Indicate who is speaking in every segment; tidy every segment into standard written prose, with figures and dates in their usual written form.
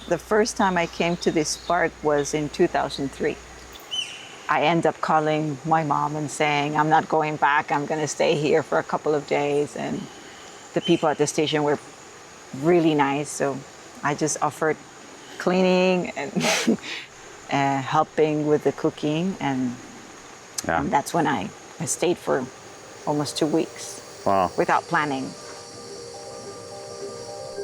Speaker 1: The first time I came to this park was in 2003. I end up calling my mom and saying, I'm not going back, I'm gonna stay here for a couple of days. And the people at the station were really nice, so I just offered cleaning and helping with the cooking, and that's when I stayed for almost 2 weeks.
Speaker 2: Wow.
Speaker 1: Without planning.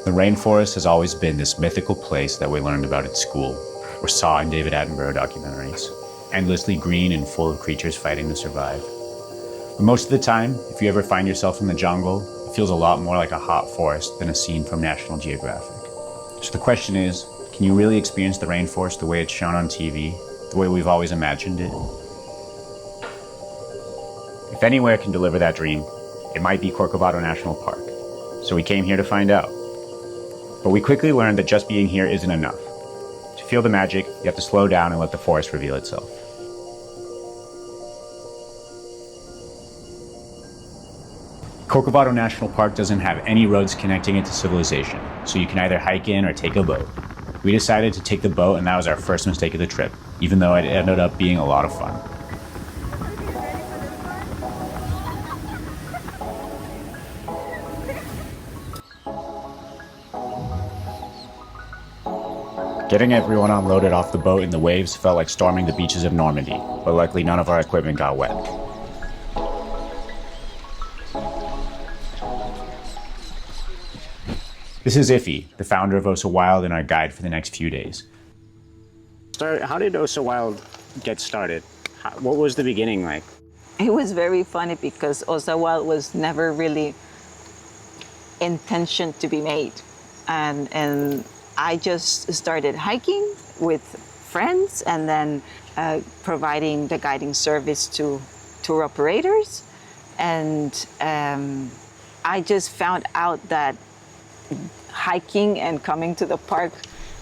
Speaker 3: The rainforest has always been this mythical place that we learned about at school, or saw in David Attenborough documentaries, endlessly green and full of creatures fighting to survive. But most of the time, if you ever find yourself in the jungle, it feels a lot more like a hot forest than a scene from National Geographic. So the question is, can you really experience the rainforest the way it's shown on TV, the way we've always imagined it? If anywhere can deliver that dream, it might be Corcovado National Park. So we came here to find out. But we quickly learned that just being here isn't enough. To feel the magic, you have to slow down and let the forest reveal itself. Corcovado National Park doesn't have any roads connecting it to civilization, so you can either hike in or take a boat. We decided to take the boat, and that was our first mistake of the trip, even though it ended up being a lot of fun. Getting everyone unloaded off the boat in the waves felt like storming the beaches of Normandy, but luckily none of our equipment got wet. This is Iffy, the founder of Osa Wild and our guide for the next few days.
Speaker 2: How did Osa Wild get started? What was the beginning like?
Speaker 1: It was very funny because Osa Wild was never really intentioned to be made. And I just started hiking with friends and then providing the guiding service to tour operators. And I just found out that hiking and coming to the park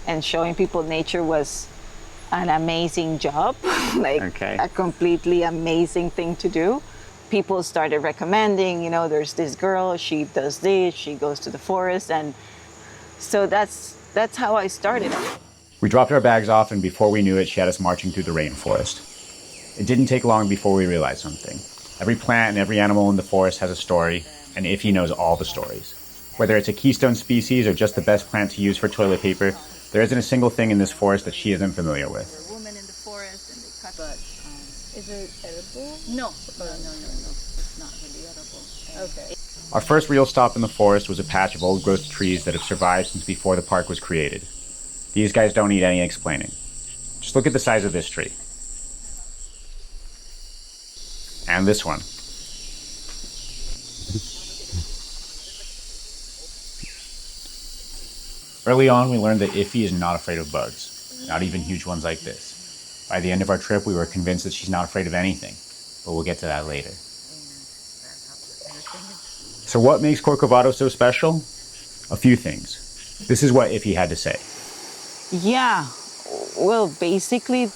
Speaker 1: and showing people nature was an amazing job, a completely amazing thing to do. People started recommending, there's this girl, she does this, she goes to the forest, and so that's how I started.
Speaker 3: We dropped our bags off, and before we knew it, she had us marching through the rainforest. It didn't take long before we realized something. Every plant and every animal in the forest has a story, and Iffy knows all the stories. Whether it's a keystone species or just the best plant to use for toilet paper, there isn't a single thing in this forest that she isn't familiar with.
Speaker 4: A woman in the forest and they cut. But is it edible? No. No. It's not really edible. Okay.
Speaker 3: Our first real stop in the forest was a patch of old-growth trees that have survived since before the park was created. These guys don't need any explaining. Just look at the size of this tree. And this one. Early on, we learned that Iffy is not afraid of bugs, not even huge ones like this. By the end of our trip, we were convinced that she's not afraid of anything, but we'll get to that later. So what makes Corcovado so special? A few things. This is what Iffy had to say.
Speaker 1: Yeah, well, basically,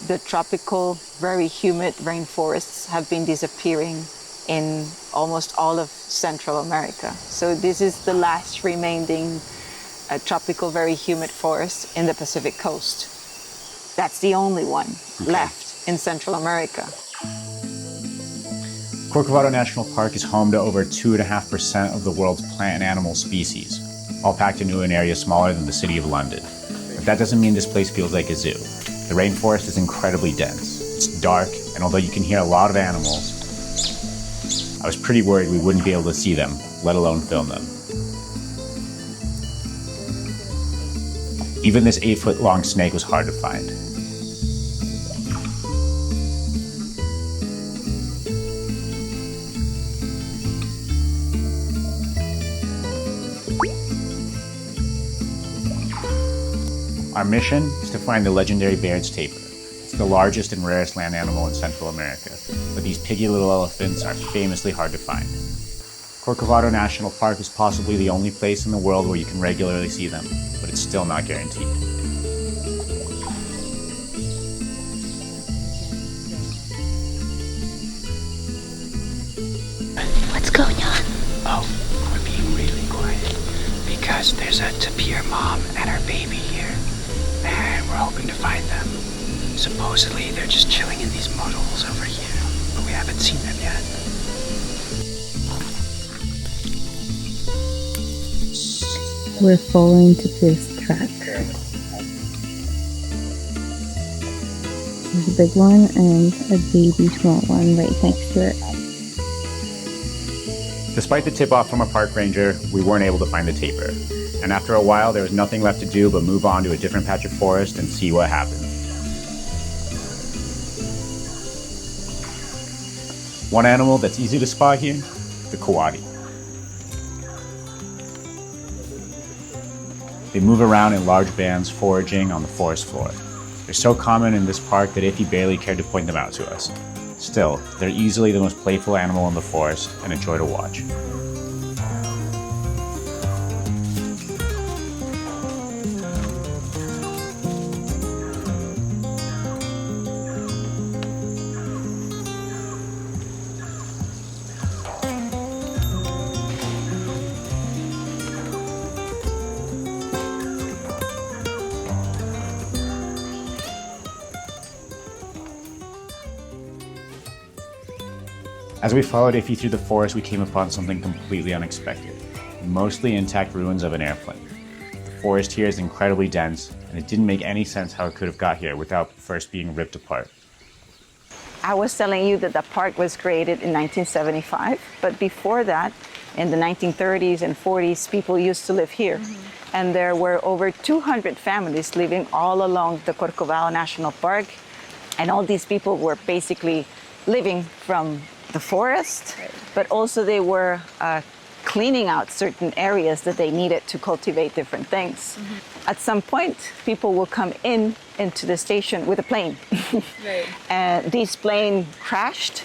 Speaker 1: the tropical, very humid rainforests have been disappearing in almost all of Central America. So this is the last remaining tropical, very humid forest in the Pacific coast. That's the only one left in Central America.
Speaker 3: Corcovado National Park is home to over 2.5% of the world's plant and animal species, all packed into an area smaller than the City of London. But that doesn't mean this place feels like a zoo. The rainforest is incredibly dense. It's dark, and although you can hear a lot of animals, I was pretty worried we wouldn't be able to see them, let alone film them. Even this 8-foot-long snake was hard to find. Our mission is to find the legendary Bairds Tapir. It's the largest and rarest land animal in Central America, but these piggy little elephants are famously hard to find. Corcovado National Park is possibly the only place in the world where you can regularly see them, but it's still not guaranteed.
Speaker 5: What's going on?
Speaker 6: Oh, we're being really quiet because there's a tapir mom and her baby here.
Speaker 5: hoping to find them. Supposedly, they're just chilling in these mud holes over here, but we haven't seen them yet.
Speaker 4: We're following Tapir's track. There's a big one and a baby small one right next to it.
Speaker 3: Despite the tip-off from a park ranger, we weren't able to find the tapir. And after a while, there was nothing left to do but move on to a different patch of forest and see what happened. One animal that's easy to spot here, the coati. They move around in large bands foraging on the forest floor. They're so common in this park that Iffy barely cared to point them out to us. Still, they're easily the most playful animal in the forest and a joy to watch. As we followed Iffy through the forest, we came upon something completely unexpected. Mostly intact ruins of an airplane. The forest here is incredibly dense, and it didn't make any sense how it could have got here without first being ripped apart.
Speaker 1: I was telling you that the park was created in 1975, but before that, in the 1930s and 40s, people used to live here. And there were over 200 families living all along the Corcovado National Park. And all these people were basically living from the forest, but also they were cleaning out certain areas that they needed to cultivate different things. At some point, people will come into the station with a plane. And this plane crashed.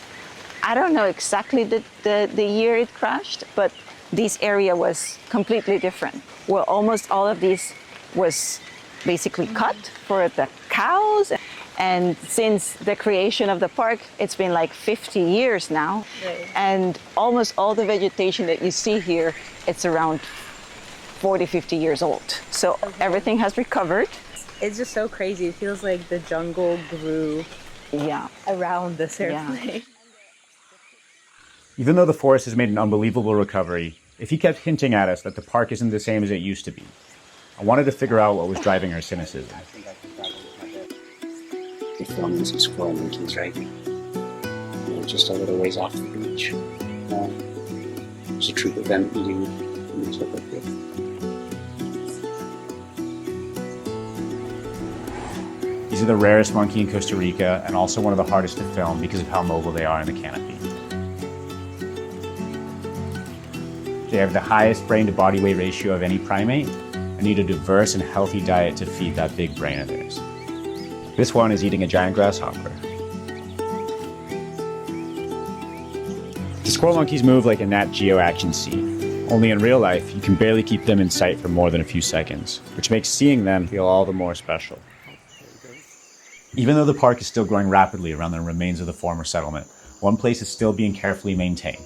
Speaker 1: I don't know exactly the year it crashed, but this area was completely different. Well, almost all of this was basically cut for the cows. And since the creation of the park, it's been like 50 years now. And almost all the vegetation that you see here, it's around 40, 50 years old. So everything has recovered.
Speaker 4: It's just so crazy. It feels like the jungle grew around this airplane.
Speaker 3: Even though the forest has made an unbelievable recovery, if he kept hinting at us that the park isn't the same as it used to be, I wanted to figure out what was driving our cynicism.
Speaker 5: They filmed some squirrel monkeys, right? They're just a little ways off the beach. There's a troop of them eating things over here.
Speaker 3: These are the rarest monkey in Costa Rica and also one of the hardest to film because of how mobile they are in the canopy. They have the highest brain to body weight ratio of any primate and need a diverse and healthy diet to feed that big brain of theirs. This one is eating a giant grasshopper. The squirrel monkeys move like a Nat Geo action scene. Only in real life, you can barely keep them in sight for more than a few seconds, which makes seeing them feel all the more special. Even though the park is still growing rapidly around the remains of the former settlement, one place is still being carefully maintained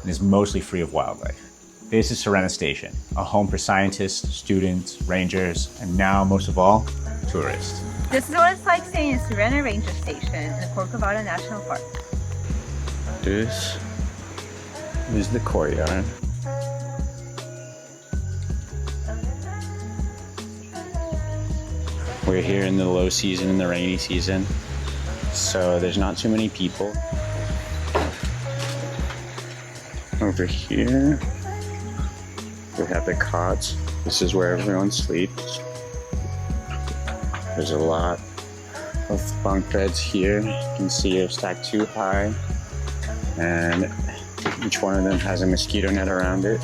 Speaker 3: and is mostly free of wildlife. This is Sirena Station, a home for scientists, students, rangers, and now, most of all, tourists.
Speaker 4: This is what it's like staying in Sirena Ranger Station in the Corcovado National Park.
Speaker 2: This is the courtyard. We're here in the low season, in the rainy season, so there's not too many people. Over here, we have the cots. This is where everyone sleeps. There's a lot of bunk beds here. You can see they're stacked too high, and each one of them has a mosquito net around it.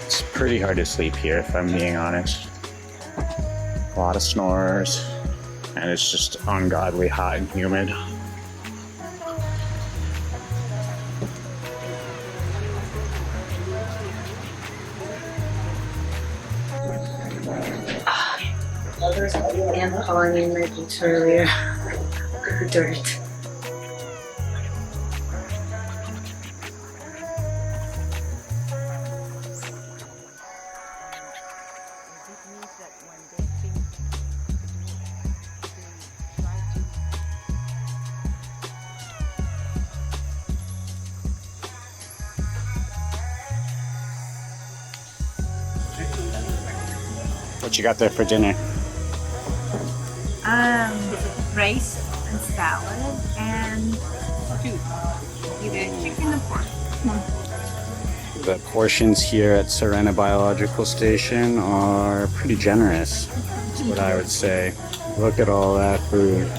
Speaker 2: It's pretty hard to sleep here, if I'm being honest. A lot of snorers, and it's just ungodly hot and humid.
Speaker 4: There was an ant colony in my boots earlier. Dirt.
Speaker 2: What you got there for dinner?
Speaker 4: Rice and salad and either chicken or pork.
Speaker 2: The portions here at Sirena Biological Station are pretty generous, is what I would say. Look at all that food.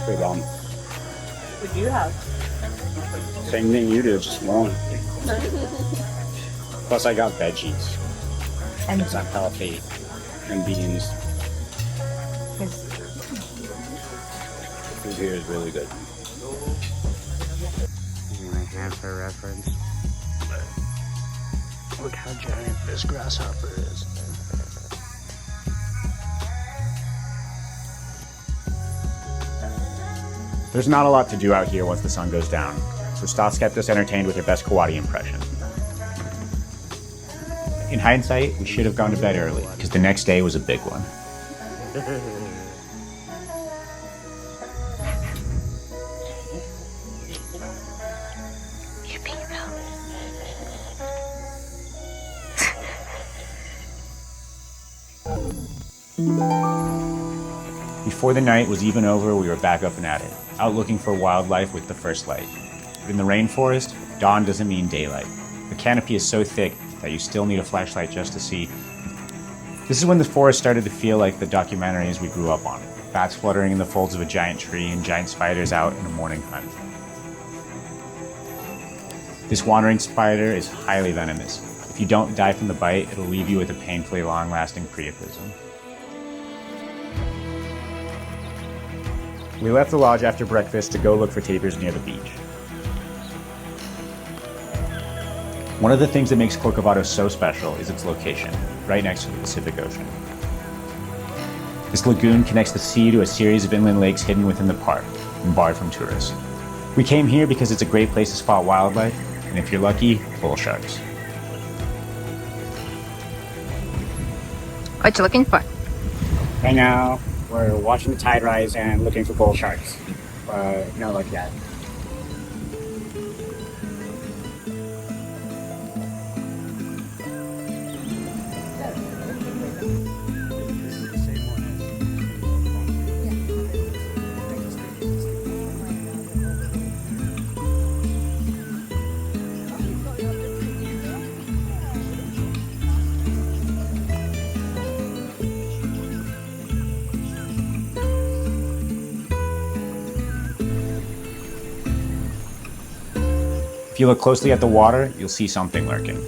Speaker 2: Pretty bomb.
Speaker 4: What do you have?
Speaker 2: Same thing you do, just one. Plus I got veggies.
Speaker 4: And
Speaker 2: Because I'm healthy. And beans. Food here is really good. My hand for reference. Look how giant this grasshopper is.
Speaker 3: There's not a lot to do out here once the sun goes down, so Stas kept us entertained with her best Coati impression. In hindsight, we should have gone to bed early, because the next day was a big one. Before the night was even over, we were back up and at it, out looking for wildlife with the first light. But in the rainforest, dawn doesn't mean daylight. The canopy is so thick that you still need a flashlight just to see. This is when the forest started to feel like the documentaries we grew up on. Bats fluttering in the folds of a giant tree and giant spiders out in a morning hunt. This wandering spider is highly venomous. If you don't die from the bite, it'll leave you with a painfully long-lasting priapism. We left the lodge after breakfast to go look for tapirs near the beach. One of the things that makes Corcovado so special is its location, right next to the Pacific Ocean. This lagoon connects the sea to a series of inland lakes hidden within the park and barred from tourists. We came here because it's a great place to spot wildlife, and if you're lucky, bull sharks.
Speaker 6: What you looking for?
Speaker 5: Right now, we're watching the tide rise and looking for bull sharks. No luck yet.
Speaker 3: If you look closely at the water, you'll see something lurking.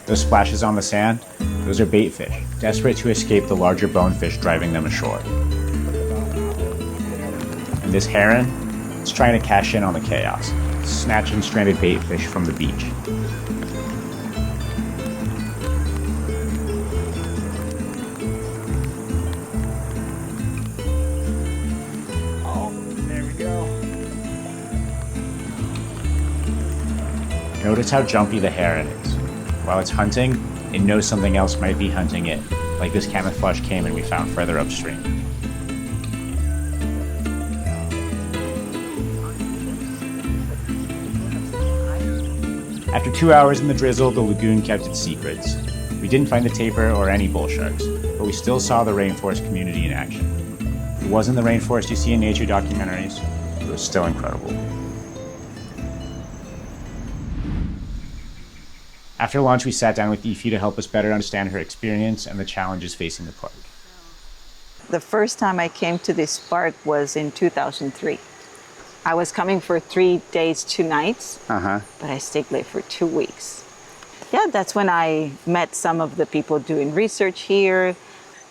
Speaker 3: Those splashes on the sand, those are bait fish, desperate to escape the larger bonefish driving them ashore. And this heron is trying to cash in on the chaos, snatching stranded bait fish from the beach. Notice how jumpy the heron is. While it's hunting, it knows something else might be hunting it, like this camouflage caiman we found further upstream. After 2 hours in the drizzle, the lagoon kept its secrets. We didn't find a tapir or any bull sharks, but we still saw the rainforest community in action. It wasn't the rainforest you see in nature documentaries, but it was still incredible. After lunch, we sat down with Ify to help us better understand her experience and the challenges facing the park.
Speaker 1: The first time I came to this park was in 2003. I was coming for 3 days, 2 nights, but I stayed late for 2 weeks. Yeah, that's when I met some of the people doing research here.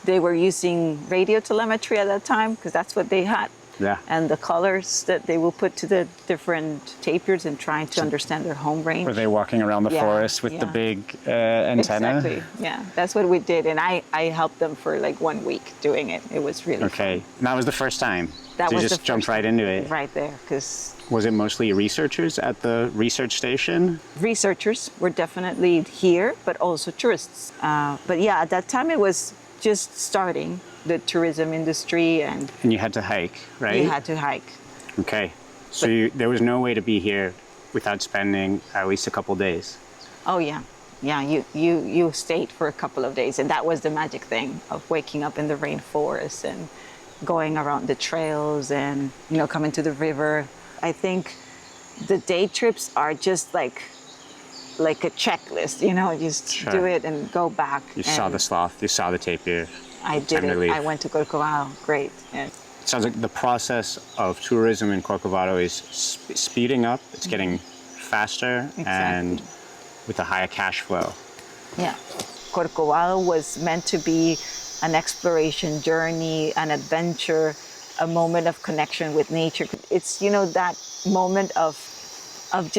Speaker 1: They were using radio telemetry at that time because that's what they had.
Speaker 2: Yeah.
Speaker 1: And the colors that they will put to the different tapirs and trying to understand their home range.
Speaker 2: Were they walking around the forest with the big antenna?
Speaker 1: Exactly, yeah. That's what we did. And I helped them for like 1 week doing it. It was really
Speaker 2: Okay.
Speaker 1: fun.
Speaker 2: And that was the first time?
Speaker 1: That
Speaker 2: so
Speaker 1: was
Speaker 2: you just
Speaker 1: the
Speaker 2: jumped
Speaker 1: first
Speaker 2: right into it?
Speaker 1: Right there, because...
Speaker 2: Was it mostly researchers at the research station?
Speaker 1: Researchers were definitely here, but also tourists. But yeah, at that time it was just starting, the tourism industry, and
Speaker 2: you had to hike, right?
Speaker 1: you had to hike.
Speaker 2: Okay. So there was no way to be here without spending at least a couple days.
Speaker 1: Oh yeah, yeah. You stayed for a couple of days, and that was the magic thing of waking up in the rainforest and going around the trails and coming to the river. I think the day trips are just like a checklist, just
Speaker 2: Sure.
Speaker 1: do it and go back.
Speaker 2: You saw the sloth, you saw the tapir.
Speaker 1: I did
Speaker 2: Time to
Speaker 1: it.
Speaker 2: leave.
Speaker 1: I went to Corcovado. Great. Yeah.
Speaker 2: Sounds like the process of tourism in Corcovado is speeding up. It's getting faster and with a higher cash flow.
Speaker 1: Yeah. Corcovado was meant to be an exploration journey, an adventure, a moment of connection with nature. It's, that moment of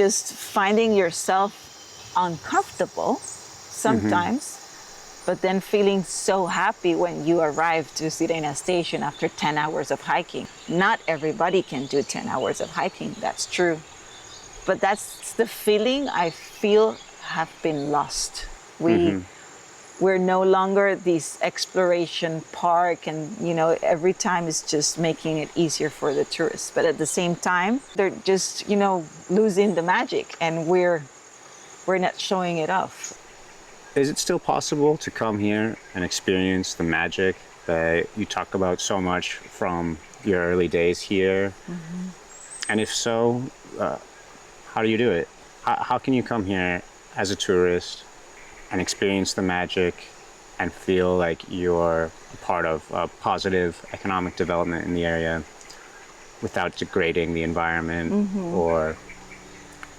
Speaker 1: just finding yourself uncomfortable sometimes, but then feeling so happy when you arrive to Sirena station after 10 hours of hiking. Not everybody can do 10 hours of hiking, that's true. But that's the feeling I feel have been lost. We're no longer this exploration park, and every time it's just making it easier for the tourists. But at the same time, they're just losing the magic, and we're not showing it off.
Speaker 2: Is it still possible to come here and experience the magic that you talk about so much from your early days here? And if so, how do you do it? How can you come here as a tourist and experience the magic and feel like you're a part of a positive economic development in the area without degrading the environment or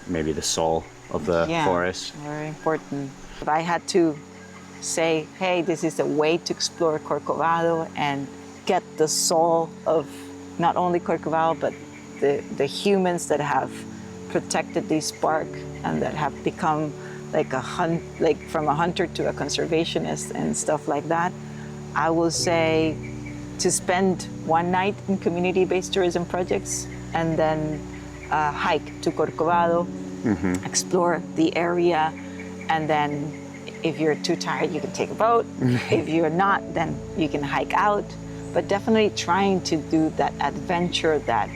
Speaker 2: maybe the soul of the forest?
Speaker 1: Very important. If I had to say, hey, this is a way to explore Corcovado and get the soul of not only Corcovado, but the humans that have protected this park and that have become like from a hunter to a conservationist and stuff like that, I will say to spend one night in community-based tourism projects and then hike to Corcovado, explore the area, and then if you're too tired, you can take a boat. If you're not, then you can hike out. But definitely trying to do that adventure that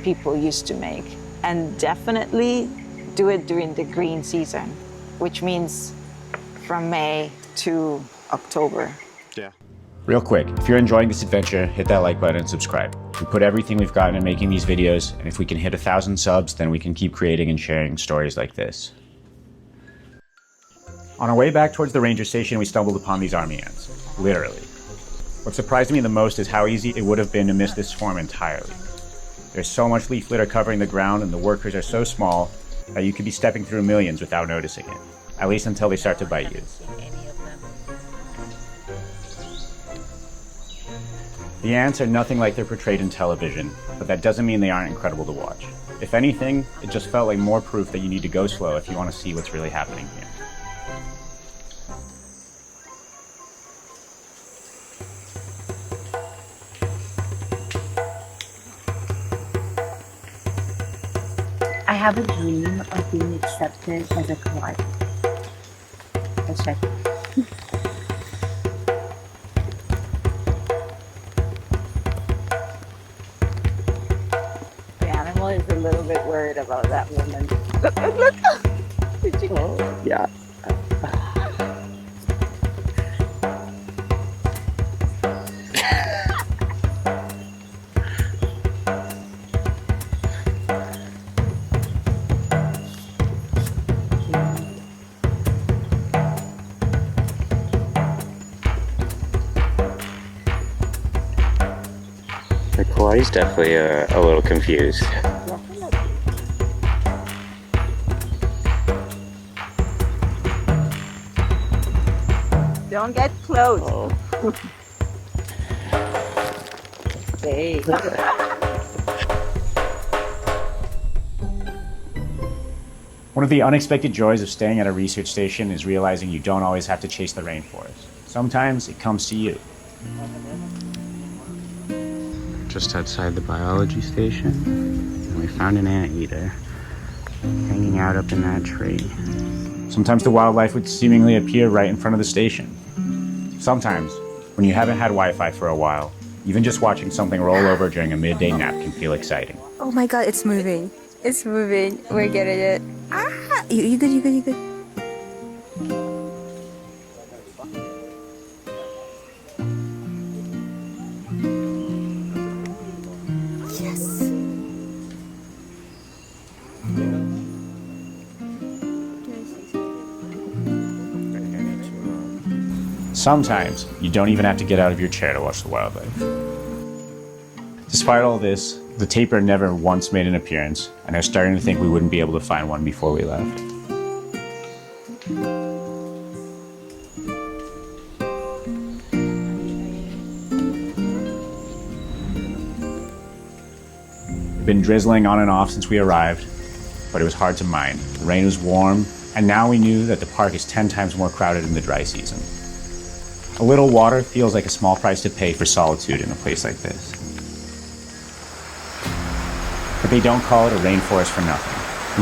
Speaker 1: people used to make. And definitely do it during the green season, which means from May to October.
Speaker 2: Yeah.
Speaker 3: Real quick, if you're enjoying this adventure, hit that like button and subscribe. We put everything we've got into making these videos, and if we can hit 1,000 subs, then we can keep creating and sharing stories like this. On our way back towards the ranger station, we stumbled upon these army ants, literally. What surprised me the most is how easy it would have been to miss this swarm entirely. There's so much leaf litter covering the ground, and the workers are so small that you could be stepping through millions without noticing it, at least until they start to bite you. The ants are nothing like they're portrayed in television, but that doesn't mean they aren't incredible to watch. If anything, it just felt like more proof that you need to go slow if you want to see what's really happening here.
Speaker 6: I have a dream of being accepted as a Coati. Let's check.
Speaker 1: The animal is a little bit worried about that woman. Look. Did you?
Speaker 5: Oh, yeah.
Speaker 2: The Coati's definitely a little confused.
Speaker 1: Don't get close.
Speaker 5: Oh.
Speaker 1: Hey.
Speaker 3: One of the unexpected joys of staying at a research station is realizing you don't always have to chase the rainforest. Sometimes it comes to you.
Speaker 2: Just outside the biology station, and we found an anteater hanging out up in that tree.
Speaker 3: Sometimes the wildlife would seemingly appear right in front of the station. Sometimes, when you haven't had Wi-Fi for a while, even just watching something roll over during a midday nap can feel exciting.
Speaker 7: Oh my god, it's moving.
Speaker 4: It's moving. We're getting it. Ah! You good, you good, you good. Yes.
Speaker 3: Sometimes you don't even have to get out of your chair to watch the wildlife. Despite all this, the tapir never once made an appearance, and I was starting to think we wouldn't be able to find one before we left. It'd been drizzling on and off since we arrived, but it was hard to mine. The rain was warm, and now we knew that the park is 10 times more crowded in the dry season. A little water feels like a small price to pay for solitude in a place like this. But they don't call it a rainforest for nothing.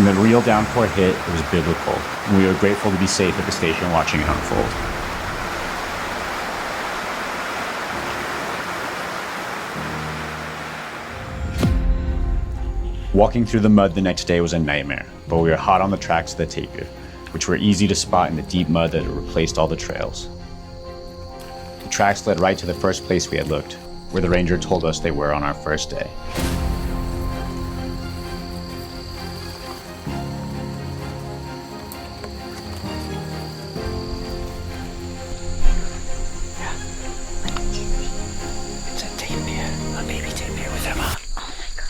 Speaker 3: When the real downpour hit, it was biblical, and we were grateful to be safe at the station watching it unfold. Walking through the mud the next day was a nightmare, but we were hot on the tracks of the tapir, which were easy to spot in the deep mud that had replaced all the trails. The tracks led right to the first place we had looked, where the ranger told us they were on our first day.
Speaker 5: It's a tapir, a baby tapir with her mom.
Speaker 6: Oh my god.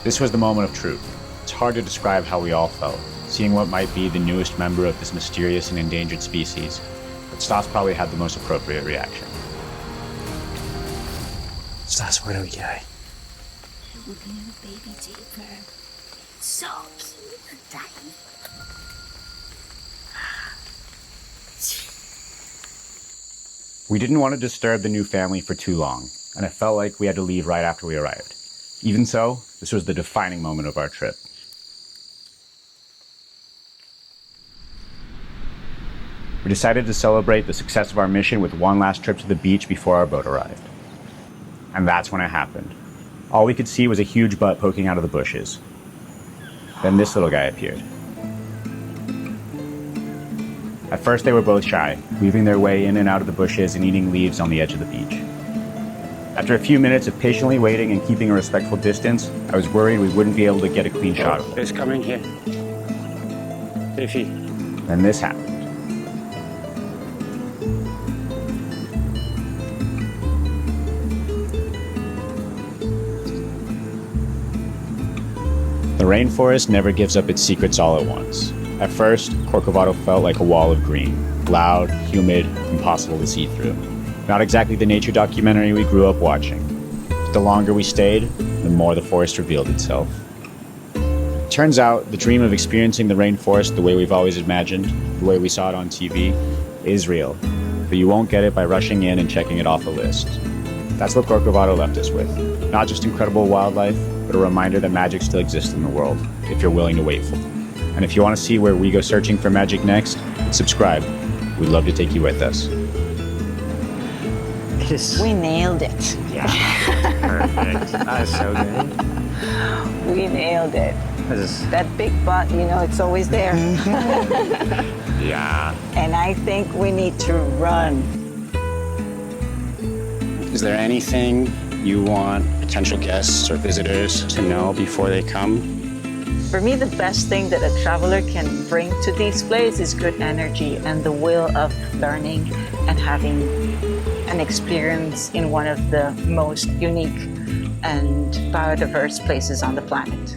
Speaker 3: This was the moment of truth. It's hard to describe how we all felt, seeing what might be the newest member of this mysterious and endangered species, but Stas probably had the most appropriate reaction.
Speaker 5: Stas, what do we get?
Speaker 6: Looking at a baby tapir. So cute and tiny.
Speaker 3: We didn't want to disturb the new family for too long, and it felt like we had to leave right after we arrived. Even so, this was the defining moment of our trip. We decided to celebrate the success of our mission with one last trip to the beach before our boat arrived. And that's when it happened. All we could see was a huge butt poking out of the bushes. Then this little guy appeared. At first they were both shy, weaving their way in and out of the bushes and eating leaves on the edge of the beach. After a few minutes of patiently waiting and keeping a respectful distance, I was worried we wouldn't be able to get a clean shot of it.
Speaker 5: It's coming here. Iffy.
Speaker 3: Then this happened. The rainforest never gives up its secrets all at once. At first, Corcovado felt like a wall of green, loud, humid, impossible to see through. Not exactly the nature documentary we grew up watching. But the longer we stayed, the more the forest revealed itself. Turns out, the dream of experiencing the rainforest the way we've always imagined, the way we saw it on TV, is real. But you won't get it by rushing in and checking it off a list. That's what Corcovado left us with. Not just incredible wildlife, but a reminder that magic still exists in the world, if you're willing to wait for it. And if you want to see where we go searching for magic next, subscribe. We'd love to take you with us.
Speaker 1: We nailed it.
Speaker 3: Yeah, perfect.
Speaker 5: That is so good.
Speaker 1: We nailed it. That big butt, you know, it's always there.
Speaker 3: Yeah.
Speaker 1: And I think we need to run.
Speaker 5: Is there anything you want potential guests or visitors to know before they come?
Speaker 1: For me, the best thing that a traveler can bring to these places is good energy and the will of learning and having an experience in one of the most unique and biodiverse places on the planet.